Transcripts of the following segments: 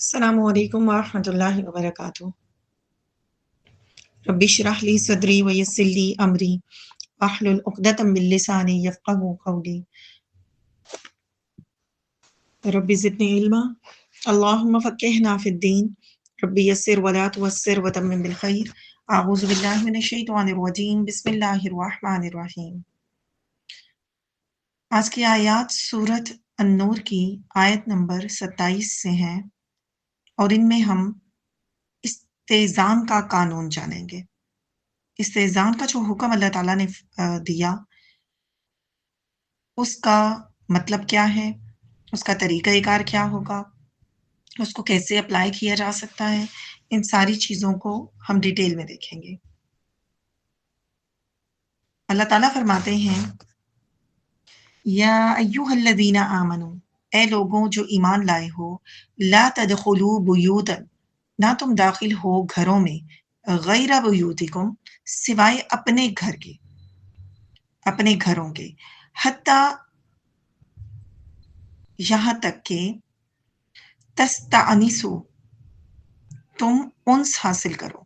السلام علیکم ورحمۃ اللہ وبرکاتہ۔ رب اشرح لی صدری ویسر لی امری واحلل عقدۃ من لسانی یفقہوا قولی۔ رب زدنی علما، اللہم فقہنا فی الدین، رب یسر ولا تعسر وتمم بالخیر۔ اعوذ باللہ من الشیطان الرجیم، بسم اللہ الرحمن الرحیم۔ آج کی آیات سورۃ النور کی آیت نمبر 27 سے ہیں، اور ان میں ہم استئذان کا قانون جانیں گے۔ استئذان کا جو حکم اللہ تعالیٰ نے دیا، اس کا مطلب کیا ہے، اس کا طریقہ کار کیا ہوگا، اس کو کیسے اپلائی کیا جا سکتا ہے، ان ساری چیزوں کو ہم ڈیٹیل میں دیکھیں گے۔ اللہ تعالیٰ فرماتے ہیں، یا ایھا الذین آمنوا، اے لوگوں جو ایمان لائے ہو، لا تدخلوا بیوتا، نہ تم داخل ہو گھروں میں، غیر بیوتکم، سوائے اپنے گھر کے، اپنے گھروں کے، حتیٰ، یہاں تک کہ، تستأنسوا، تم انس حاصل کرو،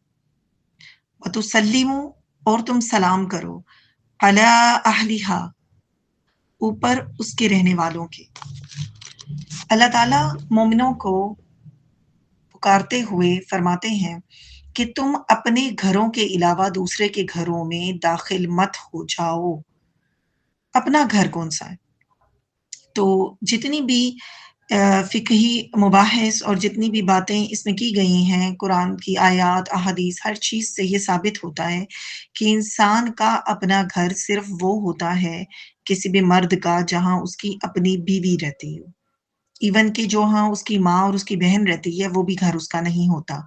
وتسلموا، اور تم سلام کرو، علی اہلہا، اوپر اس کے رہنے والوں کے۔ اللہ تعالیٰ مومنوں کو پکارتے ہوئے فرماتے ہیں کہ تم اپنے گھروں کے علاوہ دوسرے کے گھروں میں داخل مت ہو جاؤ۔ اپنا گھر کون سا ہے؟ تو جتنی بھی فقہی مباحث اور جتنی بھی باتیں اس میں کی گئی ہیں، قرآن کی آیات، احادیث، ہر چیز سے یہ ثابت ہوتا ہے کہ انسان کا اپنا گھر صرف وہ ہوتا ہے کسی بھی مرد کا جہاں اس کی اپنی بیوی رہتی ہو، ایون کہ جو ہاں اس کی ماں اور اس کی بہن رہتی ہے وہ بھی گھر اس کا نہیں ہوتا۔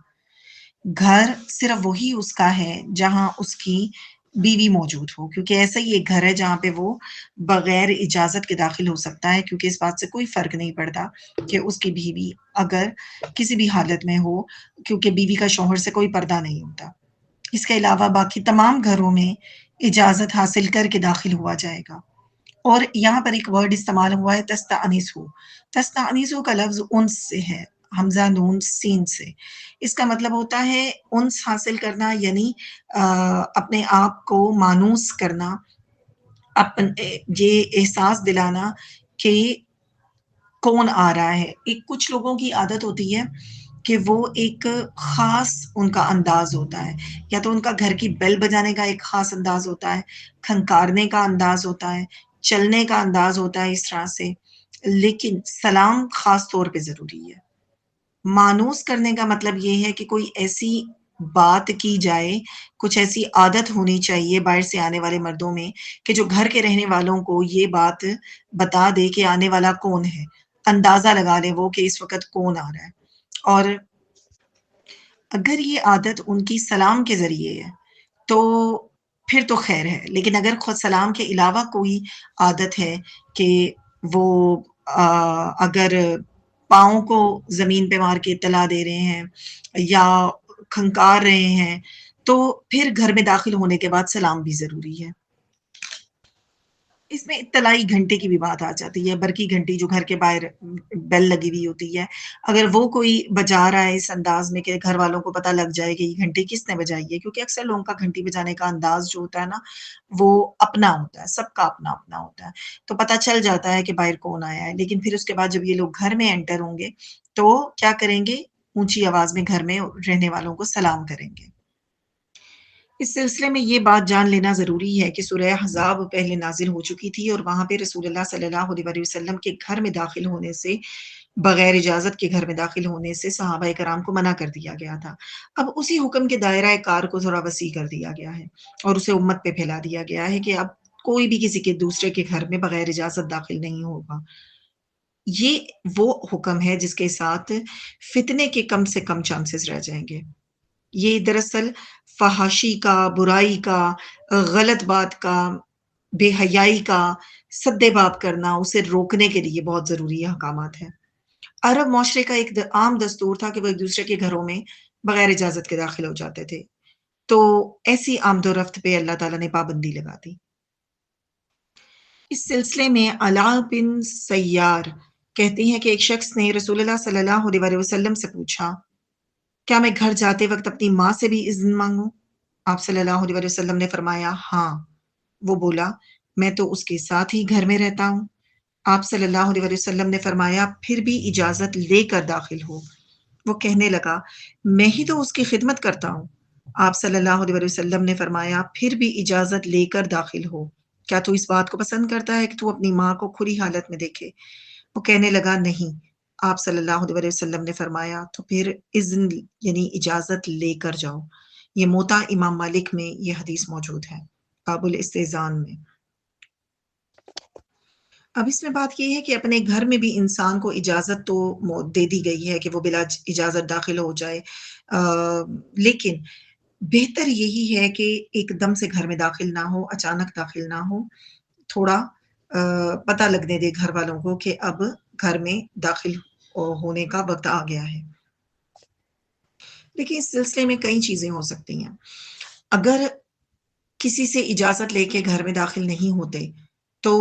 گھر صرف وہی اس کا ہے جہاں اس کی بیوی موجود ہو، کیونکہ ایسا ہی ایک گھر ہے جہاں پہ وہ بغیر اجازت کے داخل ہو سکتا ہے، کیونکہ اس بات سے کوئی فرق نہیں پڑتا کہ اس کی بیوی اگر کسی بھی حالت میں ہو، کیونکہ بیوی کا شوہر سے کوئی پردہ نہیں ہوتا۔ اس کے علاوہ باقی تمام گھروں میں اجازت حاصل کر کے داخل ہوا جائے گا۔ اور یہاں پر ایک ورڈ استعمال ہوا ہے تستأنسوا۔ تستأنسوا کا لفظ انس سے ہے، حمزہ نون سین سے۔ اس کا مطلب ہوتا ہے انس حاصل کرنا، یعنی اپنے آپ کو مانوس کرنا، یہ احساس دلانا کہ کون آ رہا ہے۔ ایک کچھ لوگوں کی عادت ہوتی ہے کہ وہ ایک خاص ان کا انداز ہوتا ہے، یا تو ان کا گھر کی بیل بجانے کا ایک خاص انداز ہوتا ہے، کھنکارنے کا انداز ہوتا ہے، چلنے کا انداز ہوتا ہے اس طرح سے، لیکن سلام خاص طور پہ ضروری ہے۔ مانوس کرنے کا مطلب یہ ہے کہ کوئی ایسی بات کی جائے، کچھ ایسی عادت ہونی چاہیے باہر سے آنے والے مردوں میں کہ جو گھر کے رہنے والوں کو یہ بات بتا دے کہ آنے والا کون ہے، اندازہ لگا لے وہ کہ اس وقت کون آ رہا ہے۔ اور اگر یہ عادت ان کی سلام کے ذریعے ہے تو پھر تو خیر ہے، لیکن اگر خود سلام کے علاوہ کوئی عادت ہے کہ وہ اگر پاؤں کو زمین پہ مار کے اطلاع دے رہے ہیں یا کھنکار رہے ہیں، تو پھر گھر میں داخل ہونے کے بعد سلام بھی ضروری ہے۔ اس میں اطلاعی گھنٹے کی بھی بات آ جاتی ہے، برقی گھنٹی جو گھر کے باہر بیل لگی ہوئی ہوتی ہے، اگر وہ کوئی بجا رہا ہے اس انداز میں کہ گھر والوں کو پتہ لگ جائے کہ یہ گھنٹی کس نے بجائی ہے، کیونکہ اکثر لوگوں کا گھنٹی بجانے کا انداز جو ہوتا ہے نا وہ اپنا ہوتا ہے، سب کا اپنا اپنا ہوتا ہے، تو پتہ چل جاتا ہے کہ باہر کون آیا ہے۔ لیکن پھر اس کے بعد جب یہ لوگ گھر میں انٹر ہوں گے تو کیا کریں گے؟ اونچی آواز میں گھر میں رہنے والوں کو سلام کریں گے۔ اس سلسلے میں یہ بات جان لینا ضروری ہے کہ سورہ احزاب پہلے نازل ہو چکی تھی، اور وہاں پہ رسول اللہ صلی اللہ علیہ وسلم کے گھر میں داخل ہونے سے، بغیر اجازت کے گھر میں داخل ہونے سے صحابہ کرام کو منع کر دیا گیا تھا۔ اب اسی حکم کے دائرہ کار کو تھوڑا وسیع کر دیا گیا ہے اور اسے امت پہ پھیلا دیا گیا ہے کہ اب کوئی بھی کسی کے دوسرے کے گھر میں بغیر اجازت داخل نہیں ہوگا۔ یہ وہ حکم ہے جس کے ساتھ فتنے کے کم سے کم چانسز رہ جائیں گے۔ یہ دراصل فحاشی کا، برائی کا، غلط بات کا، بے حیائی کا سد باب کرنا، اسے روکنے کے لیے بہت ضروری احکامات ہیں۔ عرب معاشرے کا ایک عام دستور تھا کہ وہ ایک دوسرے کے گھروں میں بغیر اجازت کے داخل ہو جاتے تھے، تو ایسی آمد و رفت پہ اللہ تعالیٰ نے پابندی لگا دی۔ اس سلسلے میں علاء بن سیار کہتی ہیں کہ ایک شخص نے رسول اللہ صلی اللہ علیہ وسلم سے پوچھا، کیا میں گھر جاتے وقت اپنی ماں سے بھی اذن مانگوں؟ آپ صلی اللہ علیہ وسلم نے فرمایا، ہاں۔ وہ بولا، میں تو اس کے ساتھ ہی گھر میں رہتا ہوں۔ آپ صلی اللہ علیہ وسلم نے فرمایا، پھر بھی اجازت لے کر داخل ہو۔ وہ کہنے لگا، میں ہی تو اس کی خدمت کرتا ہوں۔ آپ صلی اللہ علیہ وسلم نے فرمایا، پھر بھی اجازت لے کر داخل ہو۔ کیا تو اس بات کو پسند کرتا ہے کہ تو اپنی ماں کو کھلی حالت میں دیکھے؟ وہ کہنے لگا، نہیں۔ آپ صلی اللہ علیہ وسلم نے فرمایا، تو پھر اذن یعنی اجازت لے کر جاؤ۔ یہ موطا امام مالک میں یہ حدیث موجود ہے، باب الاستئذان میں۔ اب اس میں بات یہ ہے کہ اپنے گھر میں بھی انسان کو اجازت تو دے دی گئی ہے کہ وہ بلا اجازت داخل ہو جائے، لیکن بہتر یہی ہے کہ ایک دم سے گھر میں داخل نہ ہو، اچانک داخل نہ ہو، تھوڑا پتہ لگنے دے گھر والوں کو کہ اب گھر میں داخل ہونے کا وقت آ گیا ہے۔ دیکھیے اس سلسلے میں کئی چیزیں ہو سکتی ہیں۔ اگر کسی سے اجازت لے کے گھر میں داخل نہیں ہوتے تو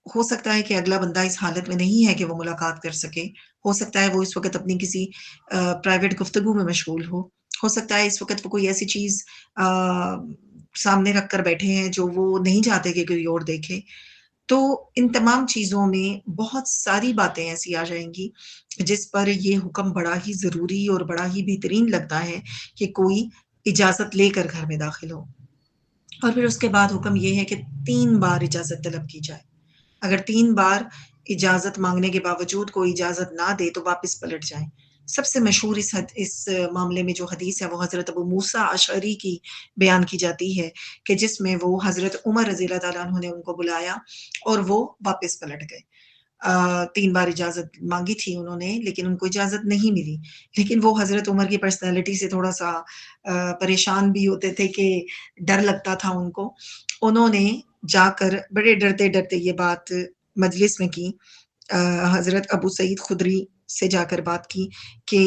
ہو سکتا ہے کہ اگلا بندہ اس حالت میں نہیں ہے کہ وہ ملاقات کر سکے، ہو سکتا ہے وہ اس وقت اپنی کسی پرائیویٹ گفتگو میں مشغول ہو سکتا ہے اس وقت وہ کوئی ایسی چیز سامنے رکھ کر بیٹھے ہیں جو وہ نہیں چاہتے کہ کوئی اور دیکھے۔ تو ان تمام چیزوں میں بہت ساری باتیں ایسی آ جائیں گی جس پر یہ حکم بڑا ہی ضروری اور بڑا ہی بہترین لگتا ہے کہ کوئی اجازت لے کر گھر میں داخل ہو۔ اور پھر اس کے بعد حکم یہ ہے کہ 3 بار اجازت طلب کی جائے۔ اگر 3 بار اجازت مانگنے کے باوجود کوئی اجازت نہ دے تو واپس پلٹ جائیں۔ سب سے مشہور اس معاملے میں جو حدیث ہے وہ حضرت ابو موسیٰ اشعری کی بیان کی جاتی ہے کہ جس میں وہ حضرت عمر رضی اللہ تعالیٰ عنہ نے ان کو بلایا اور وہ واپس پلٹ گئے۔ 3 بار اجازت مانگی تھی انہوں نے لیکن ان کو اجازت نہیں ملی، لیکن وہ حضرت عمر کی پرسنالٹی سے تھوڑا سا پریشان بھی ہوتے تھے کہ ڈر لگتا تھا ان کو۔ انہوں نے جا کر بڑے ڈرتے ڈرتے یہ بات مجلس میں کی، حضرت ابو سعید خدری سے جا کر بات کی کہ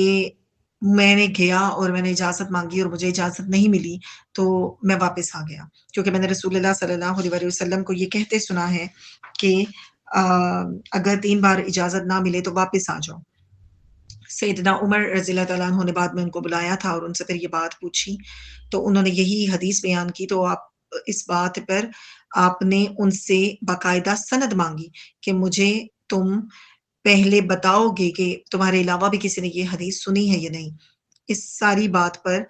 میں نے گیا اور میں نے اجازت مانگی اور مجھے اجازت نہیں ملی تو میں واپس آ گیا، کیونکہ میں نے رسول اللہ صلی اللہ علیہ وسلم کو یہ کہتے سنا ہے کہ اگر 3 بار اجازت نہ ملے تو واپس آ جاؤ۔ سیدنا عمر رضی اللہ تعالیٰ عنہ نے بعد میں ان کو بلایا تھا اور ان سے پھر یہ بات پوچھی تو انہوں نے یہی حدیث بیان کی، تو آپ اس بات پر آپ نے ان سے باقاعدہ سند مانگی کہ مجھے تم پہلے بتاؤ گے کہ تمہارے علاوہ بھی کسی نے یہ حدیث سنی ہے یا نہیں۔ اس ساری بات پر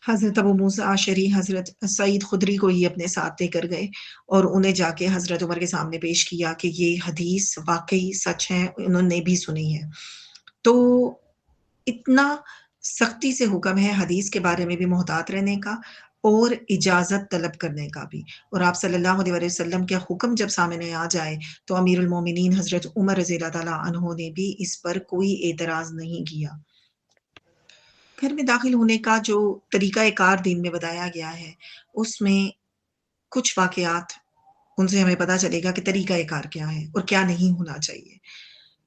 حضرت ابو موسیٰ اشعری حضرت سعید خدری کو ہی اپنے ساتھ لے کر گئے اور انہیں جا کے حضرت عمر کے سامنے پیش کیا کہ یہ حدیث واقعی سچ ہے، انہوں نے بھی سنی ہے۔ تو اتنا سختی سے حکم ہے حدیث کے بارے میں بھی محتاط رہنے کا اور اجازت طلب کرنے کا بھی، اور آپ صلی اللہ علیہ وسلم کے حکم جب سامنے آ جائے تو امیر المومنین حضرت عمر رضی اللہ تعالیٰ عنہ نے بھی اس پر کوئی اعتراض نہیں کیا۔ گھر میں داخل ہونے کا جو طریقہ کار دین میں بتایا گیا ہے اس میں کچھ واقعات ان سے ہمیں پتہ چلے گا کہ طریقہ کار کیا ہے اور کیا نہیں ہونا چاہیے۔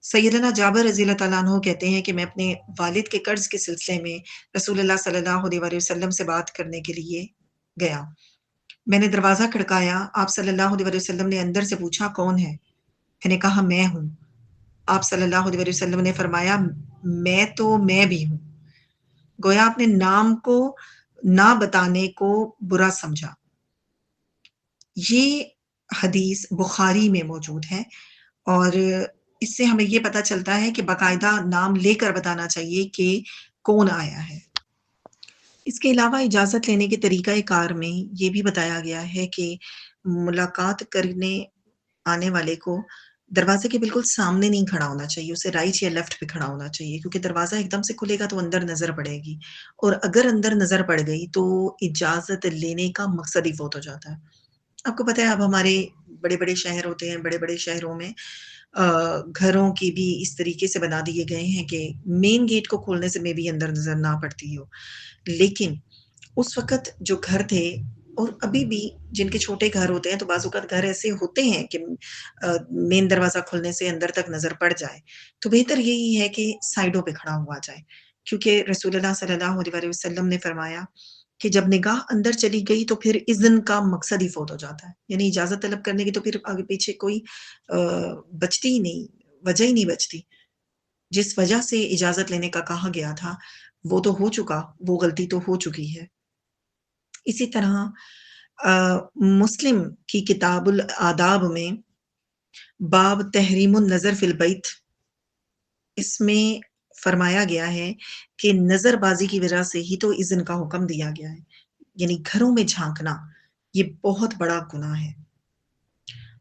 سیدنا جابر رضی اللہ تعالیٰ عنہ کہتے ہیں کہ میں اپنے والد کے قرض کے سلسلے میں رسول اللہ صلی اللہ علیہ وسلم سے بات کرنے کے لیے گیا۔ میں نے دروازہ کھڑکایا، آپ صلی اللہ علیہ وسلم نے اندر سے پوچھا کون ہے؟ میں نے کہا میں ہوں۔ آپ صلی اللہ علیہ وسلم نے فرمایا میں بھی ہوں۔ گویا اپنے نام کو نہ بتانے کو برا سمجھا۔ یہ حدیث بخاری میں موجود ہے اور اس سے ہمیں یہ پتہ چلتا ہے کہ باقاعدہ نام لے کر بتانا چاہیے کہ کون آیا ہے۔ اس کے علاوہ اجازت لینے کے طریقہ کار میں یہ بھی بتایا گیا ہے کہ ملاقات کرنے آنے والے کو دروازے کے بالکل سامنے نہیں کھڑا ہونا چاہیے، اسے رائٹ یا لیفٹ پہ کھڑا ہونا چاہیے، کیونکہ دروازہ ایک دم سے کھلے گا تو اندر نظر پڑے گی، اور اگر اندر نظر پڑ گئی تو اجازت لینے کا مقصد ہی فوت ہو جاتا ہے۔ آپ کو پتہ ہے اب ہمارے بڑے بڑے شہر ہوتے ہیں، بڑے بڑے شہروں میں گھروں کی بھی اس طریقے سے بنا دیے گئے ہیں کہ مین گیٹ کو کھولنے سے میں بھی اندر نظر نہ پڑتی ہو، لیکن اس وقت جو گھر تھے اور ابھی بھی جن کے چھوٹے گھر ہوتے ہیں تو بعض اوقات گھر ایسے ہوتے ہیں کہ مین دروازہ کھلنے سے اندر تک نظر پڑ جائے، تو بہتر یہی ہے کہ سائڈوں پہ کھڑا ہوا جائے، کیونکہ رسول اللہ صلی اللہ علیہ وسلم نے فرمایا کہ جب نگاہ اندر چلی گئی تو پھر اذن کا مقصد ہی فوت ہو جاتا ہے، یعنی اجازت طلب کرنے کی تو پھر آگے پیچھے کوئی بچتی ہی نہیں، وجہ ہی نہیں بچتی۔ جس وجہ سے اجازت لینے کا کہا گیا تھا وہ تو ہو چکا، وہ غلطی تو ہو چکی ہے۔ اسی طرح مسلم کی کتاب الآداب میں باب تحریم النظر فی البیت، اس میں فرمایا گیا ہے کہ نظر بازی کی وجہ سے ہی تو اذن کا حکم دیا گیا ہے، یعنی گھروں میں جھانکنا یہ بہت بڑا گناہ ہے۔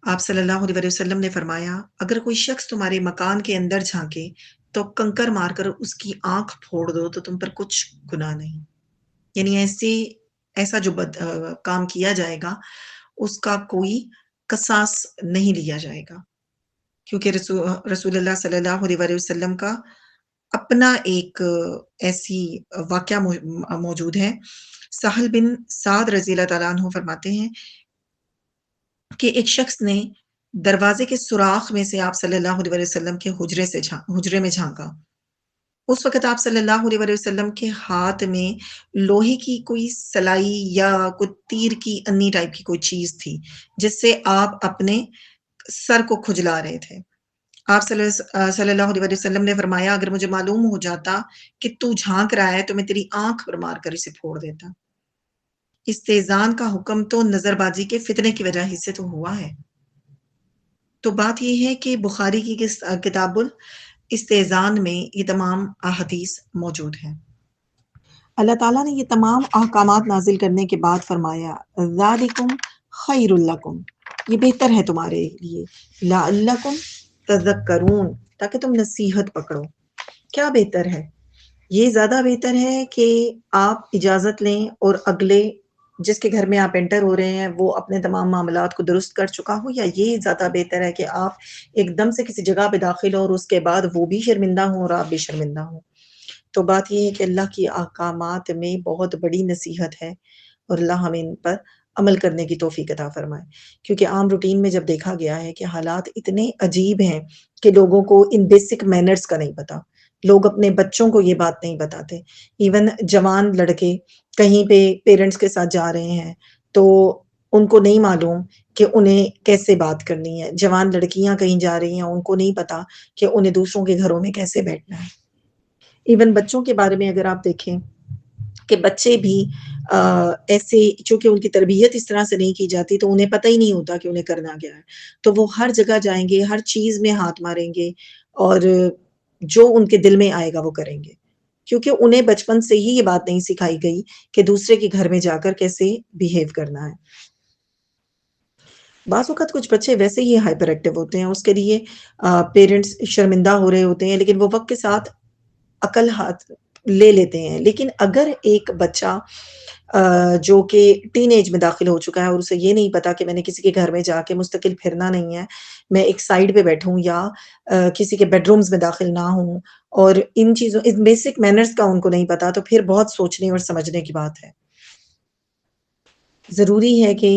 آپ صلی اللہ علیہ وسلم نے فرمایا اگر کوئی شخص تمہارے مکان کے اندر جھانکے تو کنکر مار کر اس کی آنکھ پھوڑ دو تو تم پر کچھ گناہ نہیں، یعنی ایسا جو کام کیا جائے گا اس کا کوئی قصاص نہیں لیا جائے گا، کیونکہ رسول اللہ صلی اللہ علیہ وسلم کا اپنا ایک ایسی واقعہ موجود ہے۔ سہل بن سعد رضی اللہ تعالیٰ عنہ فرماتے ہیں کہ ایک شخص نے دروازے کے سوراخ میں سے آپ صلی اللہ علیہ وسلم کے حجرے میں جھانکا۔ اس وقت آپ صلی اللہ علیہ وسلم کے ہاتھ میں لوہے کی کوئی سلائی یا کوئی تیر کی انی ٹائپ کی کوئی چیز تھی جس سے آپ اپنے سر کو کھجلا رہے تھے۔ آپ صلی اللہ علیہ وسلم نے فرمایا اگر مجھے معلوم ہو جاتا کہ تو جھانک رہا ہے تو میں تیری آنکھ پر مار کر اسے پھوڑ دیتا۔ استئذان کا حکم تو نظر بازی کے فتنے کی وجہ سے تو ہوا ہے۔ تو بات یہ ہے کہ بخاری کی کتاب الاستئذان میں یہ تمام احادیث موجود ہیں۔ اللہ تعالیٰ نے یہ تمام احکامات نازل کرنے کے بعد فرمایا ذالکم خیر لکم، یہ بہتر ہے تمہارے لیے، لعلکم تذکرون، تاکہ تم نصیحت پکڑو۔ کیا بہتر ہے؟ یہ زیادہ بہتر ہے کہ آپ اجازت لیں اور اگلے جس کے گھر میں آپ انٹر ہو رہے ہیں وہ اپنے تمام معاملات کو درست کر چکا ہو، یا یہ زیادہ بہتر ہے کہ آپ ایک دم سے کسی جگہ پہ داخل ہو اور اس کے بعد وہ بھی شرمندہ ہوں اور آپ بھی شرمندہ ہوں؟ تو بات یہ ہے کہ اللہ کی احکامات میں بہت بڑی نصیحت ہے اور اللہ ہمیں ان پر عمل کرنے کی توفیق عطا فرمائے، کیونکہ عام روٹین میں جب دیکھا گیا ہے کہ حالات اتنے عجیب ہیں کہ لوگوں کو ان بیسک مینرز کا نہیں پتا، لوگ اپنے بچوں کو یہ بات نہیں بتاتے، ایون جوان لڑکے کہیں پہ پیرنٹس کے ساتھ جا رہے ہیں تو ان کو نہیں معلوم کہ انہیں کیسے بات کرنی ہے، جوان لڑکیاں کہیں جا رہی ہیں ان کو نہیں پتا کہ انہیں دوسروں کے گھروں میں کیسے بیٹھنا ہے۔ ایون بچوں کے بارے میں اگر آپ دیکھیں کہ بچے بھی ایسے چونکہ ان کی تربیت اس طرح سے نہیں کی جاتی تو انہیں پتہ ہی نہیں ہوتا کہ انہیں کرنا کیا ہے، تو وہ ہر جگہ جائیں گے، ہر چیز میں ہاتھ ماریں گے اور جو ان کے دل میں آئے گا وہ کریں گے، کیونکہ انہیں بچپن سے ہی یہ بات نہیں سکھائی گئی کہ دوسرے کے گھر میں جا کر کیسے بیہیو کرنا ہے۔ بعض اوقات کچھ بچے ویسے ہی ہائپر ایکٹیو ہوتے ہیں، اس کے لیے پیرنٹس شرمندہ ہو رہے ہوتے ہیں، لیکن وہ وقت کے ساتھ عقل ہاتھ لے لیتے ہیں۔ لیکن اگر ایک بچہ جو کہ ٹین ایج میں داخل ہو چکا ہے اور اسے یہ نہیں پتا کہ میں نے کسی کے گھر میں جا کے مستقل پھرنا نہیں ہے، میں ایک سائڈ پہ بیٹھوں یا کسی کے بیڈ رومز میں داخل نہ ہوں، اور ان چیزوں اس بیسک مینرز کا ان کو نہیں پتا، تو پھر بہت سوچنے اور سمجھنے کی بات ہے۔ ضروری ہے کہ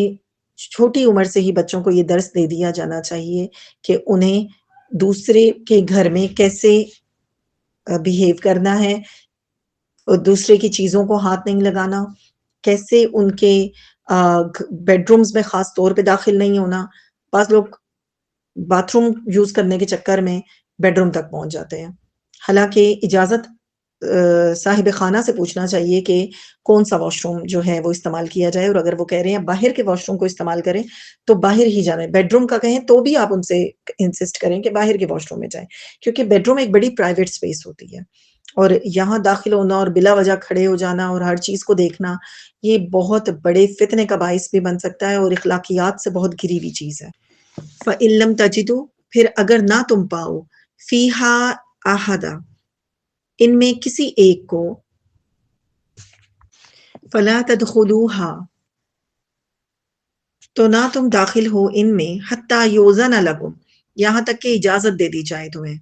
چھوٹی عمر سے ہی بچوں کو یہ درس دے دیا جانا چاہیے کہ انہیں دوسرے کے گھر میں کیسے بیہیو کرنا ہے، اور دوسرے کی چیزوں کو ہاتھ نہیں لگانا، کیسے ان کے بیڈ رومز میں خاص طور پہ داخل نہیں ہونا۔ بعض لوگ باتھ روم یوز کرنے کے چکر میں بیڈ روم تک پہنچ جاتے ہیں، حالانکہ اجازت صاحب خانہ سے پوچھنا چاہیے کہ کون سا واش روم جو ہے وہ استعمال کیا جائے، اور اگر وہ کہہ رہے ہیں باہر کے واش روم کو استعمال کریں تو باہر ہی جانا ہے۔ بیڈ روم کا کہیں تو بھی آپ ان سے انسسٹ کریں کہ باہر کے واش روم میں جائیں، کیونکہ بیڈ روم ایک بڑی پرائیویٹ سپیس ہوتی ہے، اور یہاں داخل ہونا اور بلا وجہ کھڑے ہو جانا اور ہر چیز کو دیکھنا یہ بہت بڑے فتنے کا باعث بھی بن سکتا ہے اور اخلاقیات سے بہت گری ہوئی چیز ہے۔ فَإِن لَّمْ تَجِدُوا، پھر اگر نہ تم پاؤ، فِيهَا أَحَدًا، ان میں کسی ایک کو، فَلَا تَدْخُلُوهَا، تو نہ تم داخل ہو ان میں، حَتَّى يُؤْذَنَ لَكُمْ، یہاں تک کہ اجازت دے دی جائے تمہیں،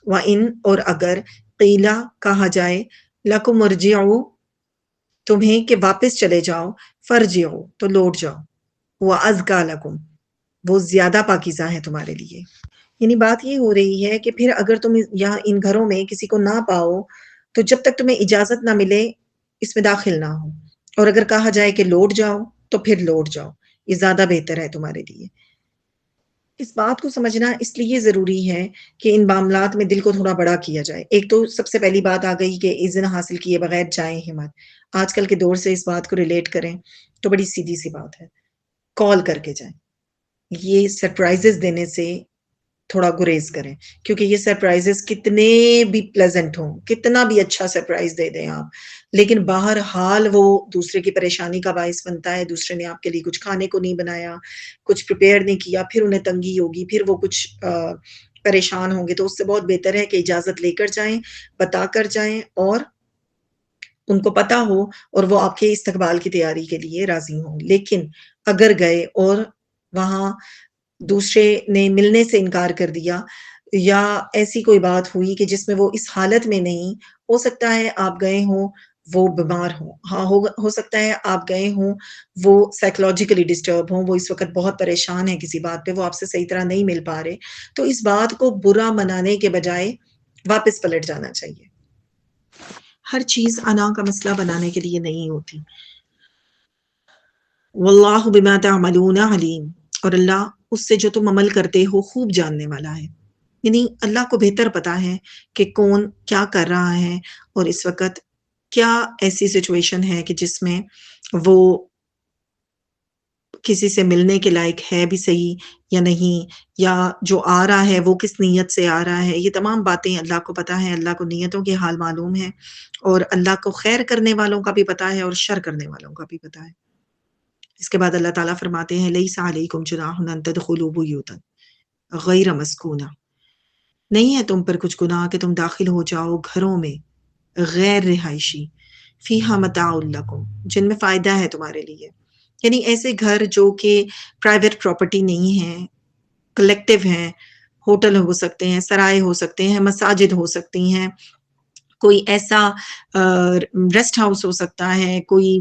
وَإِن، اور اگر، قِيلَ، کہا جائے، لَكُمْ ارْجِعُوا، تمہیں کہ واپس چلے جاؤ، فَارْجِعُوا، تو لوٹ جاؤ، وَأَزْكَىٰ لَكُمْ، وہ زیادہ پاکیزہ ہے تمہارے لیے۔ یعنی بات یہ ہو رہی ہے کہ پھر اگر تم یہاں ان گھروں میں کسی کو نہ پاؤ تو جب تک تمہیں اجازت نہ ملے اس میں داخل نہ ہو، اور اگر کہا جائے کہ لوٹ جاؤ تو پھر لوٹ جاؤ، یہ زیادہ بہتر ہے تمہارے لیے۔ اس بات کو سمجھنا اس لیے ضروری ہے کہ ان معاملات میں دل کو تھوڑا بڑا کیا جائے۔ ایک تو سب سے پہلی بات آ گئی کہ اذن حاصل کیے بغیر جائیں ہی مت۔ آج کل کے دور سے اس بات کو ریلیٹ کریں تو بڑی سیدھی سی بات ہے، کال کر کے جائیں۔ یہ سرپرائزز دینے سے تھوڑا گریز کریں، کیونکہ یہ سرپرائزز کتنے بھی پلیزنٹ ہوں، کتنا بھی اچھا سرپرائز دے دیں آپ، لیکن بہرحال وہ دوسرے کی پریشانی کا باعث بنتا ہے۔ دوسرے نے آپ کے لیے کچھ کھانے کو نہیں بنایا، کچھ پریپیئر نہیں کیا، پھر انہیں تنگی ہوگی، پھر وہ کچھ پریشان ہوں گے۔ تو اس سے بہت بہتر ہے کہ اجازت لے کر جائیں، بتا کر جائیں، اور ان کو پتا ہو اور وہ آپ کے استقبال کی تیاری کے لیے راضی ہوں۔ لیکن اگر گئے اور وہاں دوسرے نے ملنے سے انکار کر دیا، یا ایسی کوئی بات ہوئی کہ جس میں وہ اس حالت میں نہیں، ہو سکتا ہے آپ گئے ہوں وہ بیمار ہوں، ہاں ہو سکتا ہے آپ گئے ہوں وہ سائیکولوجیکلی ڈسٹرب ہوں، وہ اس وقت بہت پریشان ہیں کسی بات پہ، وہ آپ سے صحیح طرح نہیں مل پا رہے، تو اس بات کو برا منانے کے بجائے واپس پلٹ جانا چاہیے۔ ہر چیز انا کا مسئلہ بنانے کے لیے نہیں ہوتی۔ واللہ بما تعملون علیم، اور اللہ اس سے جو تم عمل کرتے ہو خوب جاننے والا ہے۔ یعنی اللہ کو بہتر پتا ہے کہ کون کیا کر رہا ہے، اور اس وقت کیا ایسی سچویشن ہے کہ جس میں وہ کسی سے ملنے کے لائق ہے بھی صحیح یا نہیں، یا جو آ رہا ہے وہ کس نیت سے آ رہا ہے۔ یہ تمام باتیں اللہ کو پتا ہے، اللہ کو نیتوں کے حال معلوم ہے، اور اللہ کو خیر کرنے والوں کا بھی پتا ہے اور شر کرنے والوں کا بھی پتا ہے۔ اس کے بعد اللہ تعالیٰ فرماتے ہیں لیس علیکم جناح ان تدخلوا بیوتا غیر مسکونہ، نہیں ہے تم پر کچھ گناہ کہ تم داخل ہو جاؤ گھروں میں غیر رہائشی، فیہا متاع لکم، جن میں فائدہ ہے تمہارے لیے۔ یعنی ایسے گھر جو کہ پرائیویٹ پراپرٹی نہیں ہیں، کلیکٹیو ہیں، ہوٹل ہو سکتے ہیں، سرائے ہو سکتے ہیں، مساجد ہو سکتی ہیں، کوئی ایسا ریسٹ ہاؤس ہو سکتا ہے، کوئی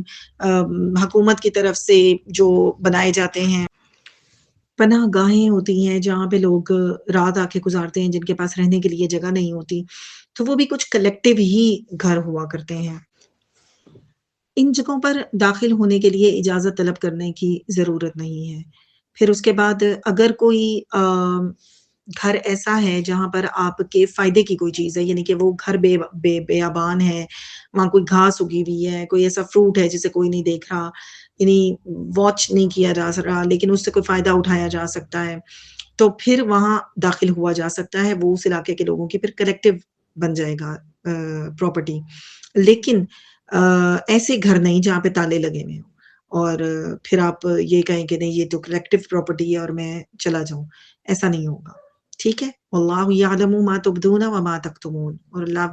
حکومت کی طرف سے جو بنائے جاتے ہیں پناہ گاہیں ہوتی ہیں جہاں پہ لوگ رات آ کے گزارتے ہیں، جن کے پاس رہنے کے لیے جگہ نہیں ہوتی، تو وہ بھی کچھ کلیکٹیو ہی گھر ہوا کرتے ہیں۔ ان جگہوں پر داخل ہونے کے لیے اجازت طلب کرنے کی ضرورت نہیں ہے۔ پھر اس کے بعد اگر کوئی گھر ایسا ہے جہاں پر آپ کے فائدے کی کوئی چیز ہے، یعنی کہ وہ گھر بیابان ہے، وہاں کوئی گھاس اگی ہوئی ہے، کوئی ایسا فروٹ ہے جسے کوئی نہیں دیکھ رہا، یعنی واچ نہیں کیا جا رہا، لیکن اس سے کوئی فائدہ اٹھایا جا سکتا ہے، تو پھر وہاں داخل ہوا جا سکتا ہے۔ وہ اس علاقے کے لوگوں کی پھر کلیکٹیو بن جائے گا پراپرٹی۔ لیکن ایسے گھر نہیں جہاں پہ تالے لگے ہوئے ہوں اور پھر آپ یہ کہیں کہ نہیں یہ تو کلیکٹیو پراپرٹی ہے اور میں چلا جاؤں، ایسا نہیں ہوگا۔ ٹھیک ہے، واللہ یعلم ما تبدون وما تکتمون، اور اللہ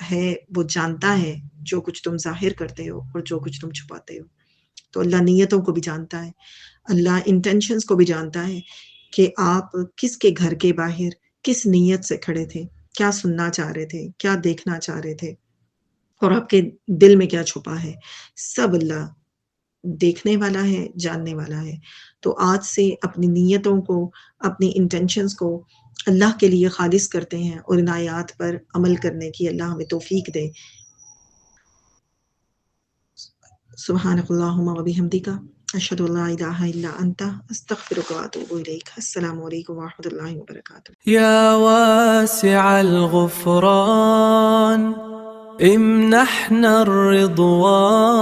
ہے وہ جانتا ہے جو کچھ تم ظاہر کرتے ہو اور جو کچھ تم چھپاتے ہو۔ تو اللہ نیتوں کو بھی جانتا ہے، اللہ انٹینشنز کو بھی جانتا ہے کہ آپ کس کے گھر کے باہر کس نیت سے کھڑے تھے، کیا سننا چاہ رہے تھے، کیا دیکھنا چاہ رہے تھے، اور آپ کے دل میں کیا چھپا ہے، سب اللہ دیکھنے والا ہے، جاننے والا ہے۔ تو آج سے اپنی نیتوں کو، اپنی انٹینشنز کو اللہ کے لیے خالص کرتے ہیں، اور ان آیات پر عمل کرنے کی اللہ ہمیں توفیق دے۔ سبحانک اللہم و بحمدک، اشہد ان لا الہ الا انت، استغفرک و اتوب الیک۔ السلام علیکم ورحمۃ اللہ وبرکاتہ۔ يا واسع الغفران امنحنا الرضوان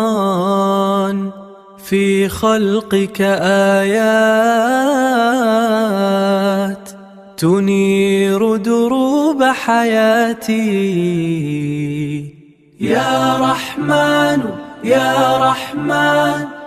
في خلقك آيات تنير دروب حياتي يا رحمن يا رحمن